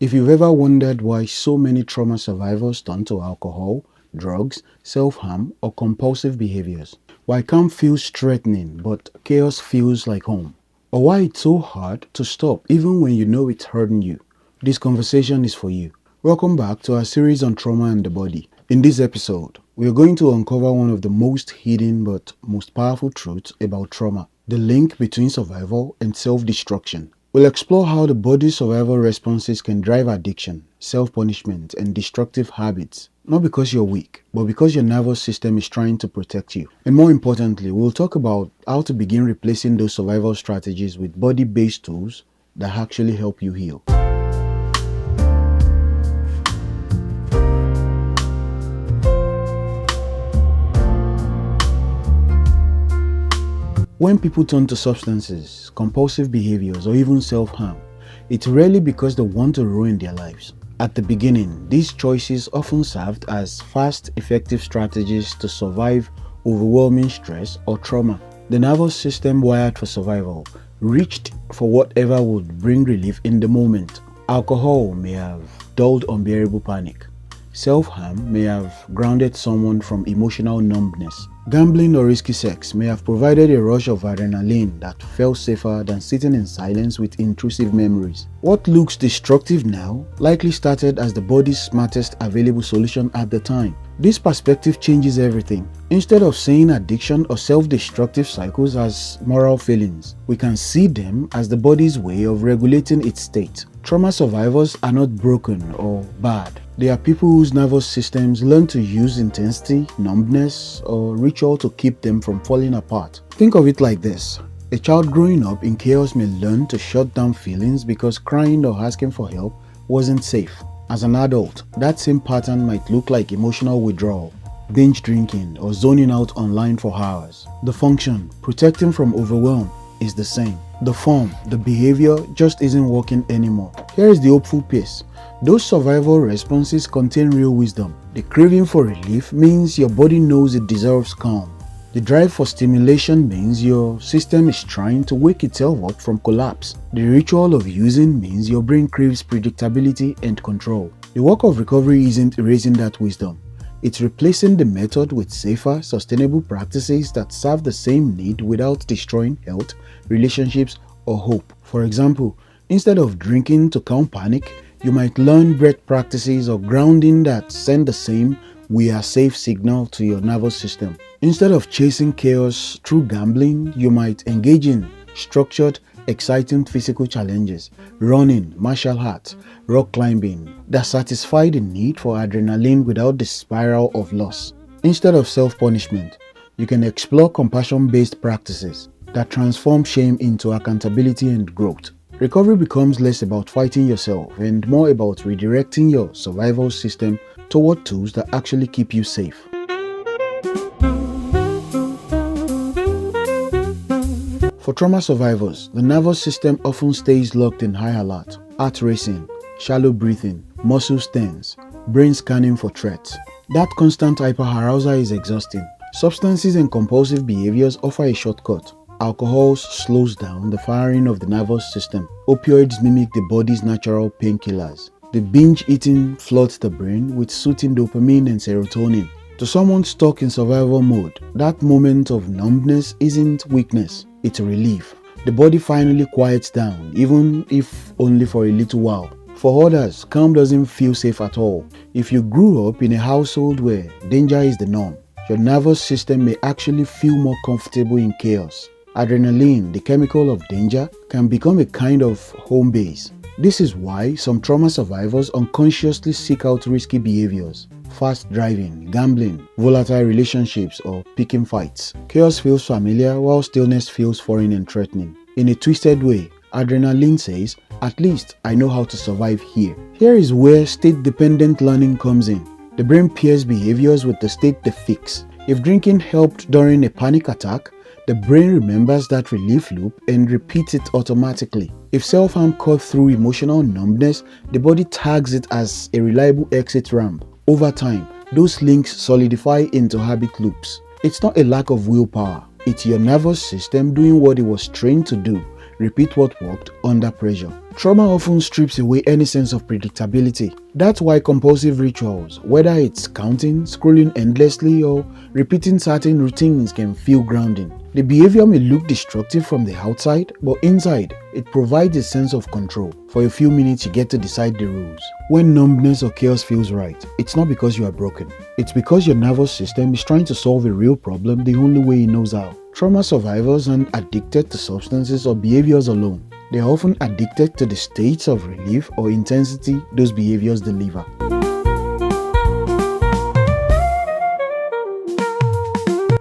If you've ever wondered why so many trauma survivors turn to alcohol, drugs, self-harm, or compulsive behaviors, why calm feels threatening but chaos feels like home, or why it's so hard to stop even when you know it's hurting you, this conversation is for you. Welcome back to our series on trauma and the body. In this episode, we are going to uncover one of the most hidden but most powerful truths about trauma, the link between survival and self-destruction. We'll explore how the body's survival responses can drive addiction, self-punishment, and destructive habits. Not because you're weak, but because your nervous system is trying to protect you. And more importantly, we'll talk about how to begin replacing those survival strategies with body-based tools that actually help you heal. When people turn to substances, compulsive behaviors, or even self-harm, it's rarely because they want to ruin their lives. At the beginning, these choices often served as fast, effective strategies to survive overwhelming stress or trauma. The nervous system, wired for survival, reached for whatever would bring relief in the moment. Alcohol may have dulled unbearable panic. Self-harm may have grounded someone from emotional numbness. Gambling or risky sex may have provided a rush of adrenaline that felt safer than sitting in silence with intrusive memories. What looks destructive now likely started as the body's smartest available solution at the time. This perspective changes everything. Instead of seeing addiction or self-destructive cycles as moral failings, we can see them as the body's way of regulating its state. Trauma survivors are not broken or bad. They are people whose nervous systems learn to use intensity, numbness, or ritual to keep them from falling apart. Think of it like this. A child growing up in chaos may learn to shut down feelings because crying or asking for help wasn't safe. As an adult, that same pattern might look like emotional withdrawal, binge drinking, or zoning out online for hours. The function, protecting from overwhelm, is the same. The form, the behavior, just isn't working anymore. Here is the hopeful piece. Those survival responses contain real wisdom. The craving for relief means your body knows it deserves calm. The drive for stimulation means your system is trying to wake itself up from collapse. The ritual of using means your brain craves predictability and control. The work of recovery isn't erasing that wisdom. It's replacing the method with safer, sustainable practices that serve the same need without destroying health, relationships, or hope. For example, instead of drinking to calm panic, you might learn breath practices or grounding that send the same "we are safe" signal to your nervous system. Instead of chasing chaos through gambling, you might engage in structured, exciting physical challenges, running, martial arts, rock climbing, that satisfy the need for adrenaline without the spiral of loss. Instead of self-punishment, you can explore compassion-based practices that transform shame into accountability and growth. Recovery becomes less about fighting yourself and more about redirecting your survival system toward tools that actually keep you safe. For trauma survivors, the nervous system often stays locked in high alert, heart racing, shallow breathing, muscles tense, brain scanning for threats. That constant hyperarousal is exhausting. Substances and compulsive behaviors offer a shortcut. Alcohol slows down the firing of the nervous system. Opioids mimic the body's natural painkillers. The binge eating floods the brain with soothing dopamine and serotonin. To someone stuck in survival mode, that moment of numbness isn't weakness, it's a relief. The body finally quiets down, even if only for a little while. For others, calm doesn't feel safe at all. If you grew up in a household where danger is the norm, your nervous system may actually feel more comfortable in chaos. Adrenaline, the chemical of danger, can become a kind of home base. This is why some trauma survivors unconsciously seek out risky behaviors. Fast driving, gambling, volatile relationships, or picking fights. Chaos feels familiar while stillness feels foreign and threatening. In a twisted way, adrenaline says, "At least I know how to survive here." Here is where state-dependent learning comes in. The brain pairs behaviors with the state they fix. If drinking helped during a panic attack, the brain remembers that relief loop and repeats it automatically. If self-harm cut through emotional numbness, the body tags it as a reliable exit ramp. Over time, those links solidify into habit loops. It's not a lack of willpower, it's your nervous system doing what it was trained to do, repeat what worked under pressure. Trauma often strips away any sense of predictability. That's why compulsive rituals, whether it's counting, scrolling endlessly, or repeating certain routines, can feel grounding. The behavior may look destructive from the outside, but inside, it provides a sense of control. For a few minutes, you get to decide the rules. When numbness or chaos feels right, it's not because you are broken. It's because your nervous system is trying to solve a real problem the only way it knows how. Trauma survivors aren't addicted to substances or behaviors alone. They are often addicted to the states of relief or intensity those behaviors deliver.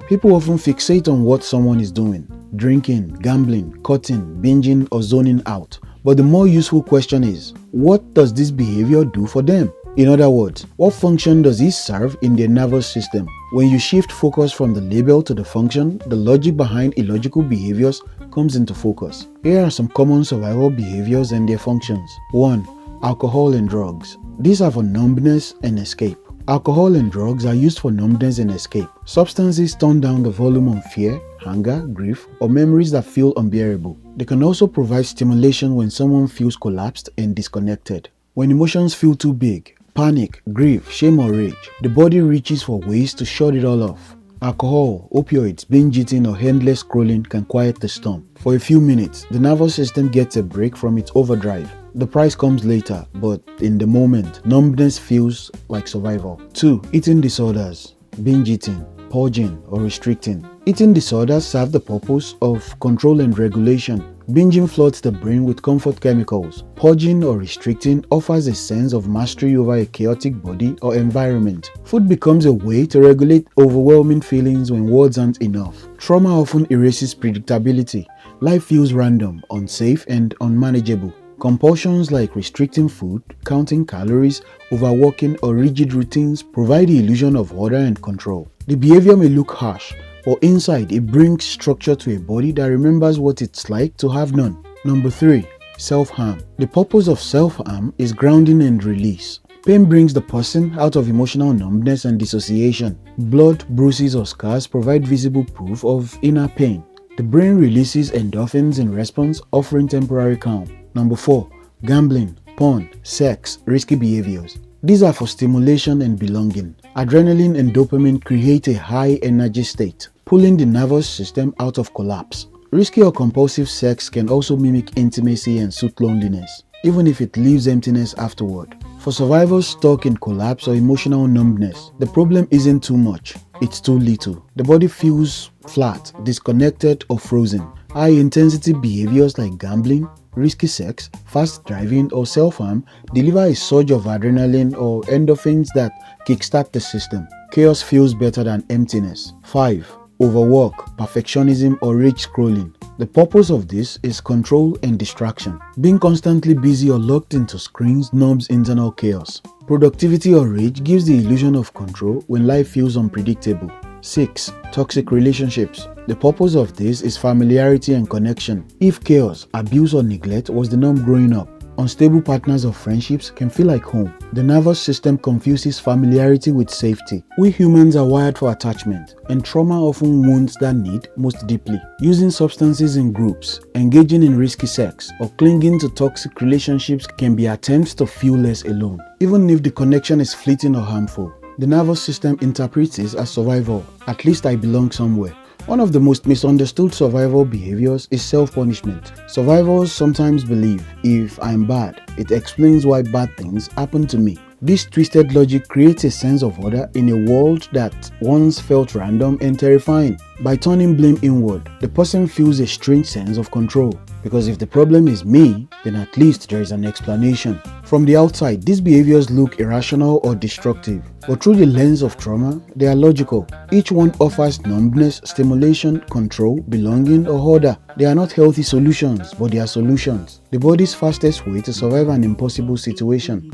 People often fixate on what someone is doing: drinking, gambling, cutting, binging, or zoning out. But the more useful question is, what does this behavior do for them? In other words, what function does it serve in their nervous system? When you shift focus from the label to the function, the logic behind illogical behaviors comes into focus. Here are some common survival behaviors and their functions. 1. Alcohol and drugs. These are for numbness and escape. Alcohol and drugs are used for numbness and escape. Substances turn down the volume on fear, anger, grief, or memories that feel unbearable. They can also provide stimulation when someone feels collapsed and disconnected. When emotions feel too big, panic, grief, shame, or rage, the body reaches for ways to shut it all off. Alcohol, opioids, binge eating, or endless scrolling can quiet the storm. For a few minutes, the nervous system gets a break from its overdrive. The price comes later, but in the moment, numbness feels like survival. 2. Eating disorders. Binge eating, purging, or restricting. Eating disorders serve the purpose of control and regulation. Binging floods the brain with comfort chemicals. Purging or restricting offers a sense of mastery over a chaotic body or environment. Food becomes a way to regulate overwhelming feelings when words aren't enough. Trauma often erases predictability. Life feels random, unsafe, and unmanageable. Compulsions like restricting food, counting calories, overworking, or rigid routines provide the illusion of order and control. The behavior may look harsh, but inside it brings structure to a body that remembers what it's like to have none. Number 3. Self-harm. The purpose of self-harm is grounding and release. Pain brings the person out of emotional numbness and dissociation. Blood, bruises, or scars provide visible proof of inner pain. The brain releases endorphins in response, offering temporary calm. Number 4. Gambling, porn, sex, risky behaviors. These are for stimulation and belonging. Adrenaline and dopamine create a high energy state, pulling the nervous system out of collapse. Risky or compulsive sex can also mimic intimacy and soothe loneliness, even if it leaves emptiness afterward. For survivors stuck in collapse or emotional numbness, the problem isn't too much, it's too little. The body feels flat, disconnected, or frozen. High-intensity behaviors like gambling, risky sex, fast driving, or self-harm deliver a surge of adrenaline or endorphins that kickstart the system. Chaos feels better than emptiness. 5. Overwork, perfectionism, or rage scrolling. The purpose of this is control and distraction. Being constantly busy or locked into screens numbs internal chaos. Productivity or rage gives the illusion of control when life feels unpredictable. 6. Toxic relationships. The purpose of this is familiarity and connection. If chaos, abuse, or neglect was the norm growing up, unstable partners or friendships can feel like home. The nervous system confuses familiarity with safety. We humans are wired for attachment, and trauma often wounds that need most deeply. Using substances in groups, engaging in risky sex, or clinging to toxic relationships can be attempts to feel less alone, even if the connection is fleeting or harmful. The nervous system interprets this as survival. At least I belong somewhere. One of the most misunderstood survival behaviors is self-punishment. Survivors sometimes believe, if I'm bad, it explains why bad things happen to me. This twisted logic creates a sense of order in a world that once felt random and terrifying. By turning blame inward, the person feels a strange sense of control. Because if the problem is me, then at least there is an explanation. From the outside, these behaviors look irrational or destructive, but through the lens of trauma, they are logical. Each one offers numbness, stimulation, control, belonging, or order. They are not healthy solutions, but they are solutions. The body's fastest way to survive an impossible situation.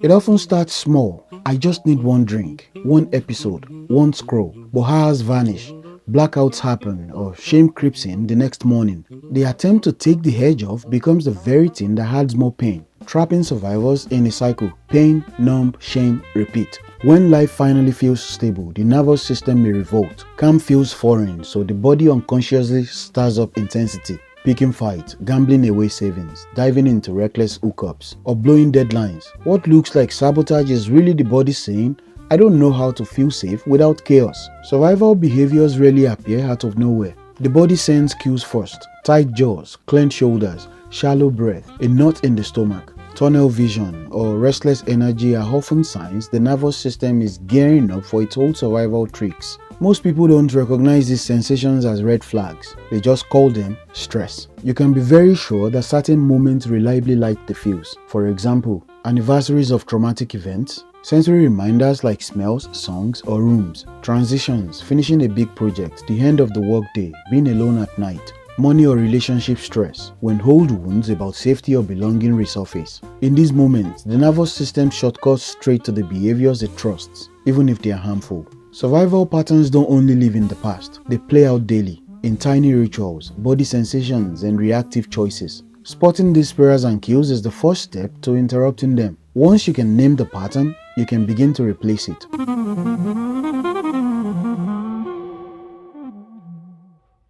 It often starts small. I just need one drink, one episode, one scroll, but hours vanish. Blackouts happen or shame creeps in the next morning. The attempt to take the edge off becomes the very thing that adds more pain, trapping survivors in a cycle. Pain, numb, shame, repeat. When life finally feels stable, the nervous system may revolt. Calm feels foreign, so the body unconsciously stirs up intensity. Picking fights, gambling away savings, diving into reckless hookups, or blowing deadlines. What looks like sabotage is really the body saying, I don't know how to feel safe without chaos. Survival behaviors rarely appear out of nowhere. The body sends cues first. Tight jaws, clenched shoulders, shallow breath, a knot in the stomach, tunnel vision, or restless energy are often signs the nervous system is gearing up for its old survival tricks. Most people don't recognize these sensations as red flags, they just call them stress. You can be very sure that certain moments reliably light the fuse. For example, anniversaries of traumatic events, sensory reminders like smells, songs, or rooms, transitions, finishing a big project, the end of the workday, being alone at night, money or relationship stress, when old wounds about safety or belonging resurface. In these moments, the nervous system shortcuts straight to the behaviors it trusts, even if they are harmful. Survival patterns don't only live in the past, they play out daily, in tiny rituals, body sensations, and reactive choices. Spotting these spirals and cues is the first step to interrupting them. Once you can name the pattern, you can begin to replace it.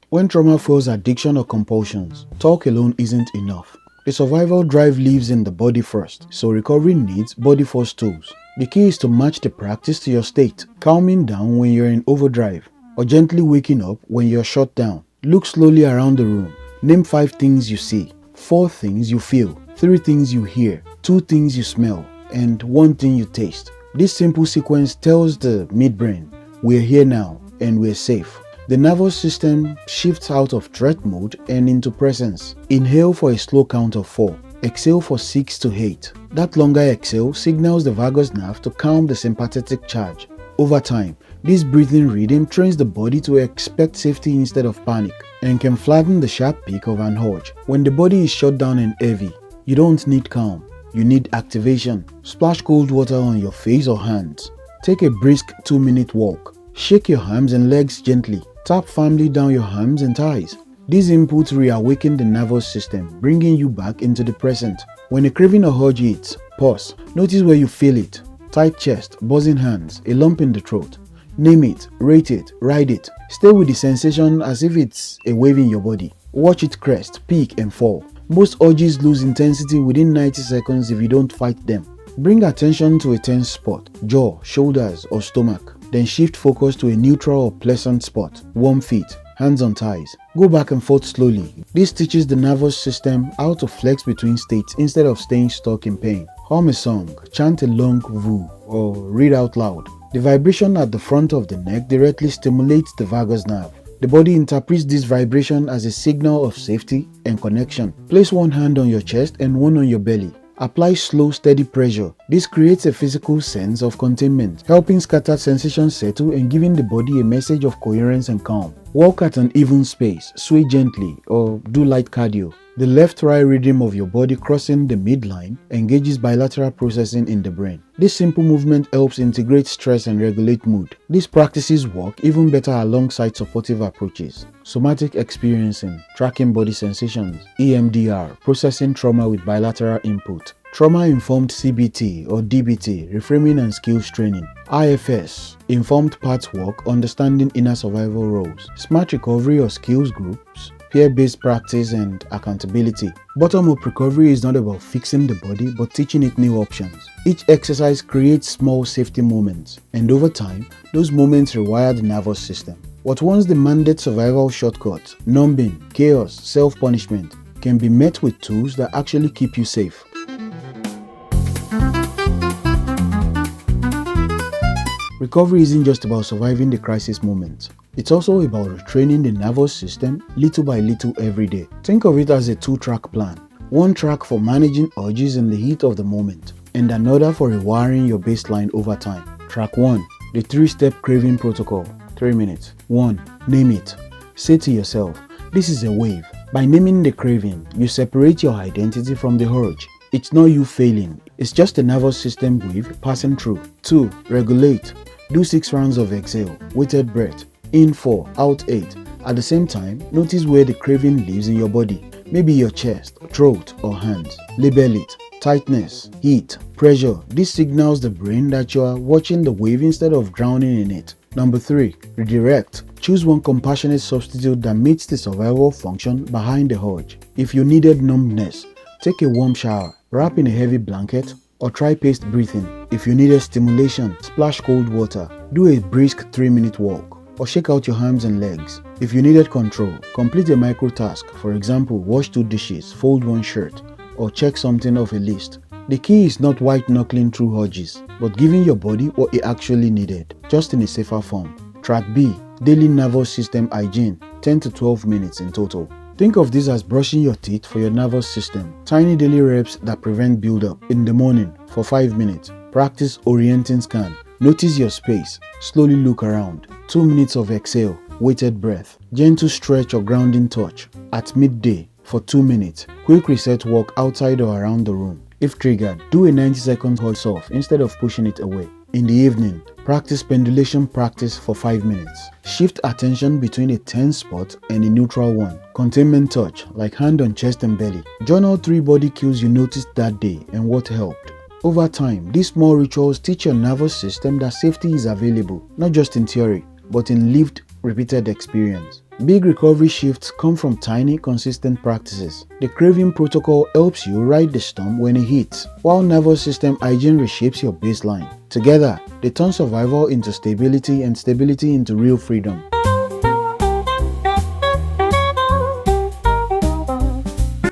When trauma fuels addiction or compulsions, talk alone isn't enough. The survival drive lives in the body first, so recovery needs body-first tools. The key is to match the practice to your state, calming down when you're in overdrive, or gently waking up when you're shut down. Look slowly around the room. Name 5 things you see, 4 things you feel, 3 things you hear, 2 things you smell, and 1 thing you taste. This simple sequence tells the midbrain, we're here now and we're safe. The nervous system shifts out of threat mode and into presence. Inhale for a slow count of 4. Exhale for 6 to 8. That longer exhale signals the vagus nerve to calm the sympathetic charge. Over time, this breathing rhythm trains the body to expect safety instead of panic and can flatten the sharp peak of an urge. When the body is shut down and heavy, you don't need calm, you need activation. Splash cold water on your face or hands. Take a brisk 2-minute walk. Shake your arms and legs gently. Tap firmly down your arms and thighs. These inputs reawaken the nervous system, bringing you back into the present. When a craving or urge hits, pause. Notice where you feel it. Tight chest, buzzing hands, a lump in the throat. Name it, rate it, ride it. Stay with the sensation as if it's a wave in your body. Watch it crest, peak, and fall. Most urges lose intensity within 90 seconds if you don't fight them. Bring attention to a tense spot, jaw, shoulders, or stomach. Then shift focus to a neutral or pleasant spot, warm feet, hands on thighs. Go back and forth slowly. This teaches the nervous system how to flex between states instead of staying stuck in pain. Hum a song, chant a long voo, or read out loud. The vibration at the front of the neck directly stimulates the vagus nerve. The body interprets this vibration as a signal of safety and connection. Place one hand on your chest and one on your belly. Apply slow, steady pressure. This creates a physical sense of containment, helping scattered sensations settle and giving the body a message of coherence and calm. Walk at an even pace, sway gently, or do light cardio. The left-right rhythm of your body crossing the midline engages bilateral processing in the brain. This simple movement helps integrate stress and regulate mood. These practices work even better alongside supportive approaches. Somatic experiencing, tracking body sensations, EMDR, processing trauma with bilateral input. Trauma-informed CBT or DBT, reframing and skills training. IFS, informed path work, understanding inner survival roles. Smart recovery or skills groups, peer-based practice and accountability. Bottom-up recovery is not about fixing the body but teaching it new options. Each exercise creates small safety moments, and over time, those moments rewire the nervous system. What once demanded survival shortcuts, numbing, chaos, self-punishment, can be met with tools that actually keep you safe. Recovery isn't just about surviving the crisis moment. It's also about retraining the nervous system little by little every day. Think of it as a 2-track plan. One track for managing urges in the heat of the moment, and another for rewiring your baseline over time. Track 1. The 3-step craving protocol. 3 minutes. 1. Name it. Say to yourself, this is a wave. By naming the craving, you separate your identity from the urge. It's not you failing, it's just a nervous system wave passing through. 2. Regulate. Do 6 rounds of exhale, weighted breath. In 4, out 8. At the same time, notice where the craving lives in your body. Maybe your chest, throat, or hands. Label it. tightness, heat, pressure. This signals the brain that you are watching the wave instead of drowning in it. Number 3. Redirect. Choose one compassionate substitute that meets the survival function behind the urge. If you needed numbness, take a warm shower, wrap in a heavy blanket, or try paced breathing. If you needed stimulation, splash cold water, do a brisk 3-minute walk, or shake out your arms and legs. If you needed control, complete a micro task, for example, wash 2 dishes, fold 1 shirt, or check something off a list. The key is not white-knuckling through urges, but giving your body what it actually needed, just in a safer form. Track B. Daily nervous system hygiene, 10 to 12 minutes in total. Think of this as brushing your teeth for your nervous system. Tiny daily reps that prevent buildup. In the morning, for 5 minutes, practice orienting scan. Notice your space. Slowly look around. 2 minutes of exhale, weighted breath. Gentle stretch or grounding touch. At midday, for 2 minutes, quick reset walk outside or around the room. If triggered, do a 90-second hold off instead of pushing it away. In the evening, practice pendulation practice for 5 minutes. Shift attention between a tense spot and a neutral one. Containment touch, like hand on chest and belly. Journal 3 body cues you noticed that day and what helped. Over time, these small rituals teach your nervous system that safety is available, not just in theory, but in lived, repeated experience. Big recovery shifts come from tiny, consistent practices. The craving protocol helps you ride the storm when it hits, while nervous system hygiene reshapes your baseline. Together, they turn survival into stability and stability into real freedom.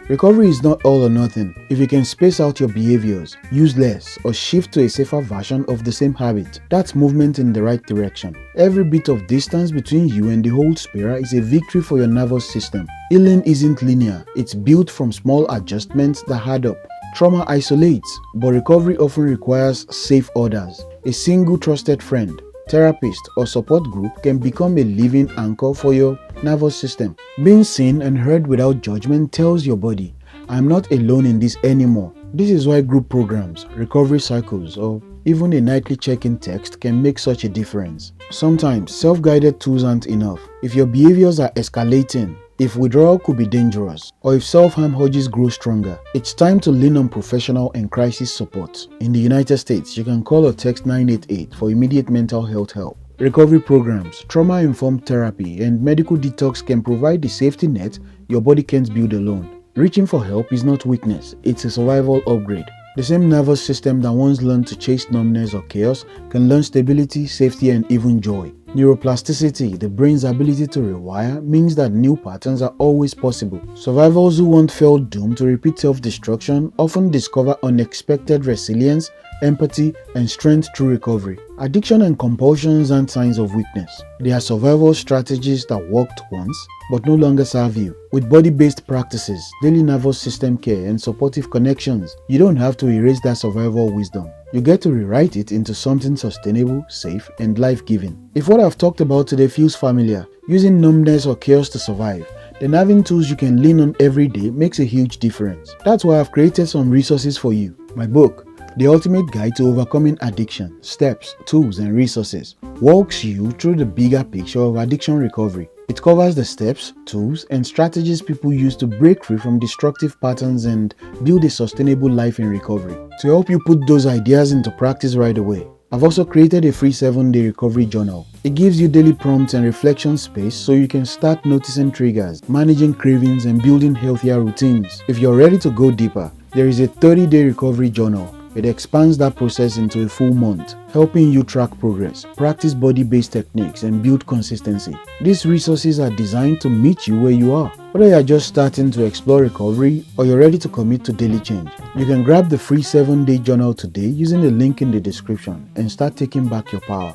Recovery is not all or nothing. If you can space out your behaviors, use less, or shift to a safer version of the same habit, that's movement in the right direction. Every bit of distance between you and the old spiral is a victory for your nervous system. Healing isn't linear, it's built from small adjustments that add up. Trauma isolates, but recovery often requires safe orders. A single trusted friend, therapist, or support group can become a living anchor for your nervous system. Being seen and heard without judgment tells your body, I'm not alone in this anymore. This is why group programs, recovery cycles, or even a nightly check-in text can make such a difference. Sometimes self-guided tools aren't enough. If your behaviors are escalating, if withdrawal could be dangerous, or if self-harm urges grow stronger, it's time to lean on professional and crisis support. In the United States, you can call or text 988 for immediate mental health help. Recovery programs, trauma-informed therapy, and medical detox can provide the safety net your body can't build alone. Reaching for help is not weakness, it's a survival upgrade. The same nervous system that once learned to chase numbness or chaos can learn stability, safety, and even joy. Neuroplasticity, the brain's ability to rewire, means that new patterns are always possible. Survivors who once felt doomed to repeat self-destruction often discover unexpected resilience, empathy, and strength through recovery. Addiction and compulsions aren't signs of weakness. They are survival strategies that worked once but no longer serve you. With body-based practices, daily nervous system care, and supportive connections, you don't have to erase that survival wisdom. You get to rewrite it into something sustainable, safe, and life-giving. If what I've talked about today feels familiar, using numbness or chaos to survive, then having tools you can lean on every day makes a huge difference. That's why I've created some resources for you. My book, The Ultimate Guide to Overcoming Addiction, Steps, Tools, and Resources, walks you through the bigger picture of addiction recovery. It covers the steps, tools, and strategies people use to break free from destructive patterns and build a sustainable life in recovery. To help you put those ideas into practice right away, I've also created a free 7-day recovery journal. It gives you daily prompts and reflection space so you can start noticing triggers, managing cravings, and building healthier routines. If you're ready to go deeper, there is a 30-day recovery journal. It expands that process into a full month, helping you track progress, practice body-based techniques, and build consistency. These resources are designed to meet you where you are. Whether you're just starting to explore recovery or you're ready to commit to daily change, you can grab the free 7-day journal today using the link in the description and start taking back your power.